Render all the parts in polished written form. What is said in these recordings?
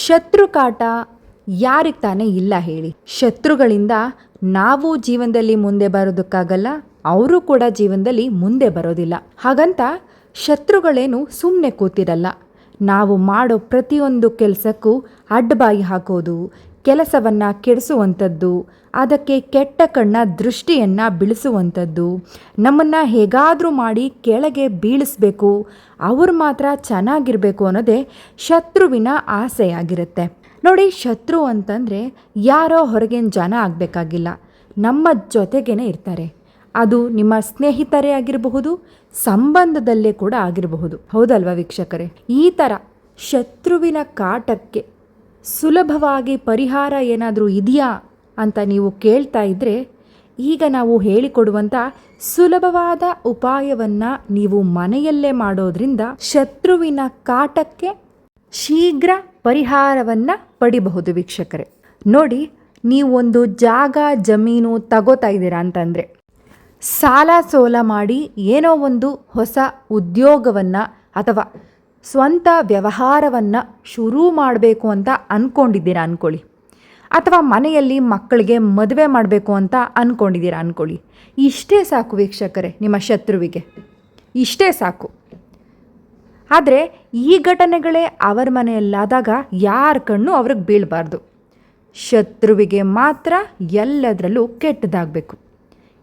ಶತ್ರು ಕಾಟ ಯಾರಿಗೆ ತಾನೇ ಇಲ್ಲ ಹೇಳಿ. ಶತ್ರುಗಳಿಂದ ನಾವು ಜೀವನದಲ್ಲಿ ಮುಂದೆ ಬರೋದಕ್ಕಾಗಲ್ಲ, ಅವರು ಕೂಡ ಜೀವನದಲ್ಲಿ ಮುಂದೆ ಬರೋದಿಲ್ಲ. ಹಾಗಂತ ಶತ್ರುಗಳೇನು ಸುಮ್ಮನೆ ಕೂತಿರಲ್ಲ. ನಾವು ಮಾಡೋ ಪ್ರತಿಯೊಂದು ಕೆಲಸಕ್ಕೂ ಅಡ್ಡಬಾಯಿ ಹಾಕೋದು, ಕೆಲಸವನ್ನು ಕೆಡಿಸುವಂಥದ್ದು, ಅದಕ್ಕೆ ಕೆಟ್ಟ ಕಣ್ಣ ದೃಷ್ಟಿಯನ್ನು ಬೀಳಿಸುವಂಥದ್ದು, ನಮ್ಮನ್ನು ಹೇಗಾದರೂ ಮಾಡಿ ಕೆಳಗೆ ಬೀಳಿಸ್ಬೇಕು, ಅವರು ಮಾತ್ರ ಚೆನ್ನಾಗಿರಬೇಕು ಅನ್ನೋದೇ ಶತ್ರುವಿನ ಆಸೆಯಾಗಿರುತ್ತೆ. ನೋಡಿ, ಶತ್ರು ಅಂತಂದರೆ ಯಾರೋ ಹೊರಗಿನ ಜನ ಆಗಬೇಕಾಗಿಲ್ಲ, ನಮ್ಮ ಜೊತೆಗೇ ಇರ್ತಾರೆ. ಅದು ನಿಮ್ಮ ಸ್ನೇಹಿತರೇ ಆಗಿರಬಹುದು, ಸಂಬಂಧದಲ್ಲೇ ಕೂಡ ಆಗಿರಬಹುದು. ಹೌದಲ್ವಾ ವೀಕ್ಷಕರೇ? ಈ ಥರ ಶತ್ರುವಿನ ಕಾಟಕ್ಕೆ ಸುಲಭವಾಗಿ ಪರಿಹಾರ ಏನಾದರೂ ಇದೆಯಾ ಅಂತ ನೀವು ಕೇಳ್ತಾ ಇದ್ದರೆ, ಈಗ ನಾವು ಹೇಳಿಕೊಡುವಂಥ ಸುಲಭವಾದ ಉಪಾಯವನ್ನು ನೀವು ಮನೆಯಲ್ಲೇ ಮಾಡೋದ್ರಿಂದ ಶತ್ರುವಿನ ಕಾಟಕ್ಕೆ ಶೀಘ್ರ ಪರಿಹಾರವನ್ನು ಪಡಿಬಹುದು ವೀಕ್ಷಕರೇ. ನೋಡಿ, ನೀವೊಂದು ಜಾಗ ಜಮೀನು ತಗೋತಾ ಇದ್ದೀರಾ ಅಂತಂದರೆ, ಸಾಲ ಸೋಲ ಮಾಡಿ ಏನೋ ಒಂದು ಹೊಸ ಉದ್ಯೋಗವನ್ನು ಅಥವಾ ಸ್ವಂತ ವ್ಯವಹಾರವನ್ನು ಶುರು ಮಾಡಬೇಕು ಅಂತ ಅಂದ್ಕೊಂಡಿದ್ದೀರಾ ಅಂದ್ಕೊಳ್ಳಿ, ಅಥವಾ ಮನೆಯಲ್ಲಿ ಮಕ್ಕಳಿಗೆ ಮದುವೆ ಮಾಡಬೇಕು ಅಂತ ಅಂದ್ಕೊಂಡಿದ್ದೀರಾ ಅಂದ್ಕೊಳ್ಳಿ. ಇಷ್ಟೇ ಸಾಕು ವೀಕ್ಷಕರೇ, ನಿಮ್ಮ ಶತ್ರುವಿಗೆ ಇಷ್ಟೇ ಸಾಕು. ಆದರೆ ಈ ಘಟನೆಗಳೇ ಅವರ ಮನೆಯಲ್ಲಾದಾಗ ಯಾರ ಕಣ್ಣು ಅವ್ರಿಗೆ ಬೀಳಬಾರ್ದು. ಶತ್ರುವಿಗೆ ಮಾತ್ರ ಎಲ್ಲದರಲ್ಲೂ ಕೆಟ್ಟದಾಗಬೇಕು.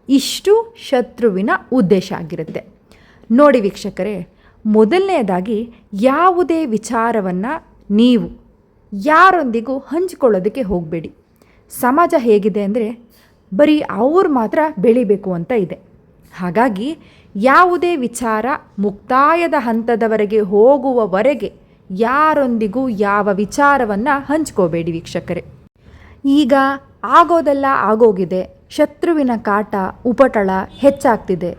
ಇಷ್ಟು ಶತ್ರುವಿನ ಉದ್ದೇಶ ಆಗಿರುತ್ತೆ. ನೋಡಿ ವೀಕ್ಷಕರೇ, ಮೊದಲನೆಯದಾಗಿ ಯಾವುದೇ ವಿಚಾರವನ್ನು ನೀವು ಯಾರೊಂದಿಗೂ ಹಂಚಿಕೊಳ್ಳೋದಕ್ಕೆ ಹೋಗಬೇಡಿ. ಸಮಾಜ ಹೇಗಿದೆ ಅಂದರೆ ಬರೀ ಅವ್ರು ಮಾತ್ರ ಬೆಳಿಬೇಕು ಅಂತ ಇದೆ. ಹಾಗಾಗಿ ಯಾವುದೇ ವಿಚಾರ ಮುಕ್ತಾಯದ ಹಂತದವರೆಗೆ ಹೋಗುವವರೆಗೆ ಯಾರೊಂದಿಗೂ ಯಾವ ವಿಚಾರವನ್ನು ಹಂಚ್ಕೋಬೇಡಿ ವೀಕ್ಷಕರೇ. ಈಗ ಆಗೋದೆಲ್ಲ ಆಗೋಗಿದೆ, ಶತ್ರುವಿನ ಕಾಟ ಉಪಟಳ ಹೆಚ್ಚಾಗ್ತಿದೆ.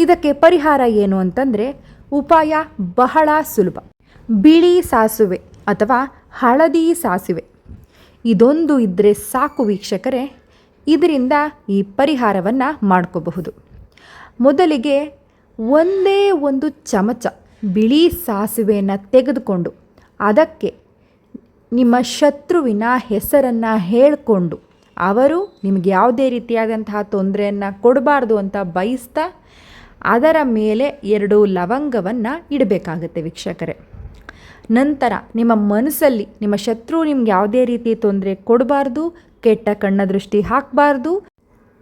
ಇದಕ್ಕೆ ಪರಿಹಾರ ಏನು ಅಂತಂದರೆ, ಉಪಾಯ ಬಹಳ ಸುಲಭ. ಬಿಳಿ ಸಾಸುವೆ ಅಥವಾ ಹಳದಿ ಸಾಸುವೆ ಇದೊಂದು ಇದ್ದರೆ ಸಾಕು ವೀಕ್ಷಕರೇ. ಇದರಿಂದ ಈ ಪರಿಹಾರವನ್ನು ಮಾಡ್ಕೋಬಹುದು. ಮೊದಲಿಗೆ ಒಂದೇ ಒಂದು ಚಮಚ ಬಿಳಿ ಸಾಸುವೆಯನ್ನು ತೆಗೆದುಕೊಂಡು ಅದಕ್ಕೆ ನಿಮ್ಮ ಶತ್ರುವಿನ ಹೆಸರನ್ನು ಹೇಳಿಕೊಂಡು, ಅವರು ನಿಮಗೆ ಯಾವುದೇ ರೀತಿಯಾದಂತಹ ತೊಂದರೆಯನ್ನು ಕೊಡಬಾರ್ದು ಅಂತ ಬಯಸ್ತಾ ಅದರ ಮೇಲೆ 2 ಲವಂಗವನ್ನು ಇಡಬೇಕಾಗತ್ತೆ ವೀಕ್ಷಕರೇ. ನಂತರ ನಿಮ್ಮ ಮನಸ್ಸಲ್ಲಿ ನಿಮ್ಮ ಶತ್ರು ನಿಮ್ಗೆ ಯಾವುದೇ ರೀತಿ ತೊಂದರೆ ಕೊಡಬಾರ್ದು, ಕೆಟ್ಟ ಕಣ್ಣ ದೃಷ್ಟಿ ಹಾಕಬಾರ್ದು,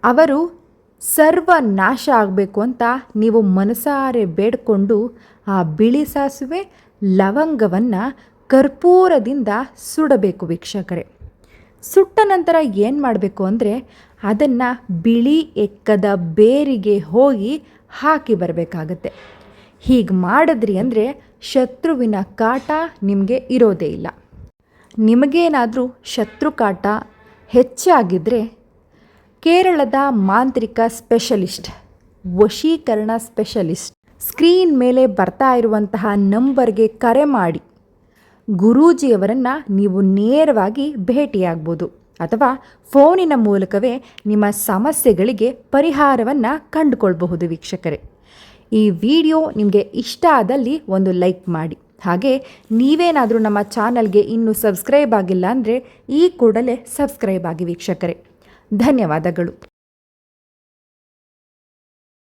ಅವರು ಸರ್ವನಾಶ ಆಗಬೇಕು ಅಂತ ನೀವು ಮನಸಾರೆ ಬೇಡಿಕೊಂಡು ಆ ಬಿಳಿ ಸಾಸುವೆ ಲವಂಗವನ್ನು ಕರ್ಪೂರದಿಂದ ಸುಡಬೇಕು ವೀಕ್ಷಕರೇ. ಸುಟ್ಟ ನಂತರ ಏನು ಮಾಡಬೇಕು ಅಂದರೆ, ಅದನ್ನು ಬಿಳಿ ಎಕ್ಕದ ಬೇರಿಗೆ ಹೋಗಿ ಹಾಕಿ ಬರಬೇಕಾಗತ್ತೆ. ಹೀಗೆ ಮಾಡಿದ್ರಿ ಅಂದರೆ ಶತ್ರುವಿನ ಕಾಟ ನಿಮಗೆ ಇರೋದೇ ಇಲ್ಲ. ನಿಮಗೇನಾದರೂ ಶತ್ರು ಕಾಟ ಹೆಚ್ಚಾಗಿದ್ದರೆ ಕೇರಳದ ಮಾಂತ್ರಿಕ ಸ್ಪೆಷಲಿಸ್ಟ್, ವಶೀಕರಣ ಸ್ಪೆಷಲಿಸ್ಟ್ ಸ್ಕ್ರೀನ್ ಮೇಲೆ ಬರ್ತಾ ಇರುವಂತಹ ನಂಬರ್ಗೆ ಕರೆ ಮಾಡಿ ಗುರೂಜಿಯವರನ್ನು ನೀವು ನೇರವಾಗಿ ಭೇಟಿಯಾಗ್ಬೋದು, ಅಥವಾ ಫೋನಿನ ಮೂಲಕವೇ ನಿಮ್ಮ ಸಮಸ್ಯೆಗಳಿಗೆ ಪರಿಹಾರವನ್ನು ಕಂಡುಕೊಳ್ಬಹುದು ವೀಕ್ಷಕರೇ. ಈ ವಿಡಿಯೋ ನಿಮಗೆ ಇಷ್ಟ ಆದಲ್ಲಿ ಒಂದು ಲೈಕ್ ಮಾಡಿ. ಹಾಗೆ ನೀವೇನಾದರೂ ನಮ್ಮ ಚಾನಲ್ಗೆ ಇನ್ನೂ ಸಬ್ಸ್ಕ್ರೈಬ್ ಆಗಿಲ್ಲ ಅಂದರೆ ಈ ಕೂಡಲೇ ಸಬ್ಸ್ಕ್ರೈಬ್ ಆಗಿ ವೀಕ್ಷಕರೇ. ಧನ್ಯವಾದಗಳು.